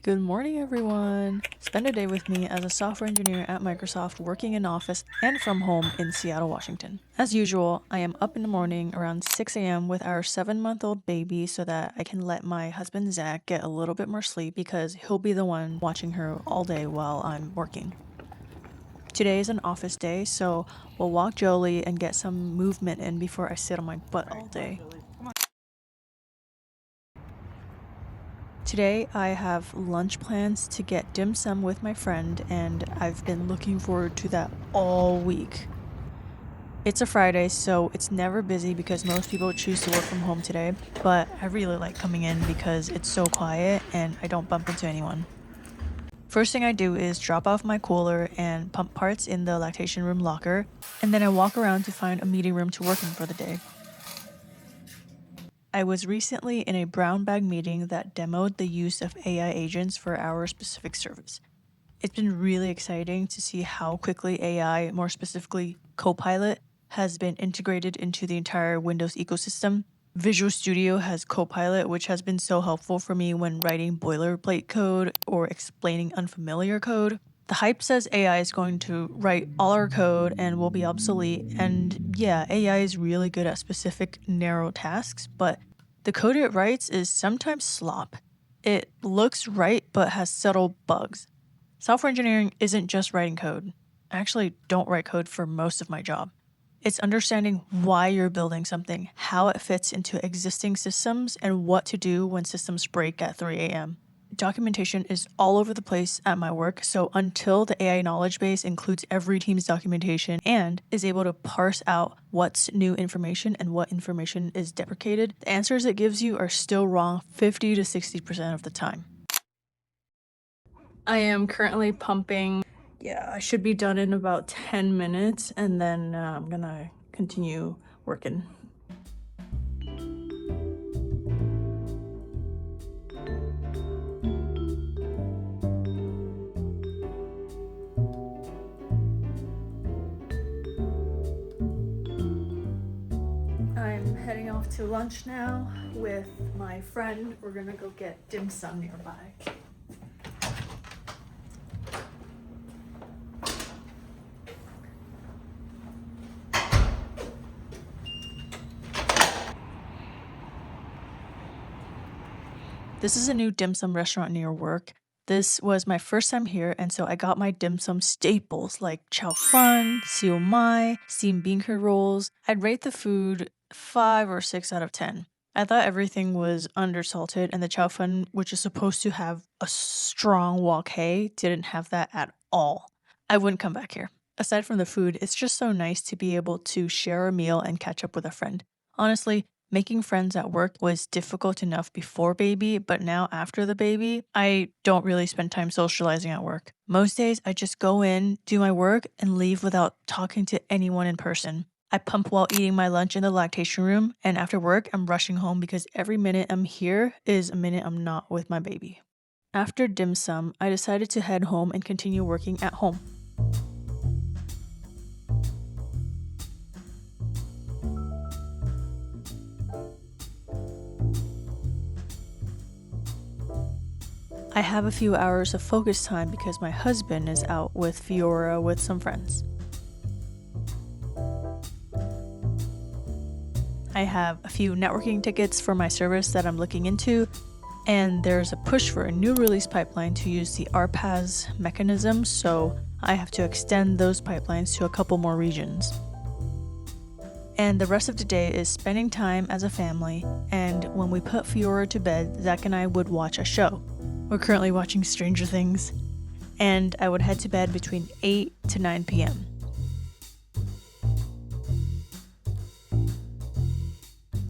Good morning, everyone! Spend a day with me as a software engineer at Microsoft working in office and from home in Seattle, Washington. As usual, I am up in the morning around 6 a.m. with our 7-month-old baby so that I can let my husband Zach get a little bit more sleep because he'll be the one watching her all day while I'm working. Today is an office day, so we'll walk Jolie and get some movement in before I sit on my butt all day. Today I have lunch plans to get dim sum with my friend, and I've been looking forward to that all week. It's a Friday, so it's never busy because most people choose to work from home today, but I really like coming in because it's so quiet and I don't bump into anyone. First thing I do is drop off my cooler and pump parts in the lactation room locker, and then I walk around to find a meeting room to work in for the day. I was recently in a brown bag meeting that demoed the use of AI agents for our specific service. It's been really exciting to see how quickly AI, more specifically Copilot, has been integrated into the entire Windows ecosystem. Visual Studio has Copilot, which has been so helpful for me when writing boilerplate code or explaining unfamiliar code. The hype says AI is going to write all our code and will be obsolete, and yeah, AI is really good at specific narrow tasks, but the code it writes is sometimes slop. It looks right but has subtle bugs. Software engineering isn't just writing code. I actually don't write code for most of my job. It's understanding why you're building something, how it fits into existing systems, and what to do when systems break at 3 a.m. Documentation is all over the place at my work, so until the AI knowledge base includes every team's documentation and is able to parse out what's new information and what information is deprecated, the answers it gives you are still wrong 50 to 60% of the time. I am currently pumping. Yeah, I should be done in about 10 minutes, and then I'm gonna continue working. I'm heading off to lunch now with my friend. We're gonna go get dim sum nearby. This is a new dim sum restaurant near work. This was my first time here, and so I got my dim sum staples like chow fun, siu mai, steamed bean curd rolls. I'd rate the food 5 or 6 out of 10. I thought everything was undersalted, and the chow fun, which is supposed to have a strong wok hei, didn't have that at all. I wouldn't come back here. Aside from the food, it's just so nice to be able to share a meal and catch up with a friend. Honestly, making friends at work was difficult enough before baby, but now after the baby, I don't really spend time socializing at work. Most days, I just go in, do my work, and leave without talking to anyone in person. I pump while eating my lunch in the lactation room, and after work, I'm rushing home because every minute I'm here is a minute I'm not with my baby. After dim sum, I decided to head home and continue working at home. I have a few hours of focus time because my husband is out with Fiora with some friends. I have a few networking tickets for my service that I'm looking into, and there's a push for a new release pipeline to use the RPAS mechanism, so I have to extend those pipelines to a couple more regions. And the rest of the day is spending time as a family, and when we put Fiora to bed, Zach and I would watch a show. We're currently watching Stranger Things, and I would head to bed between 8 to 9 p.m.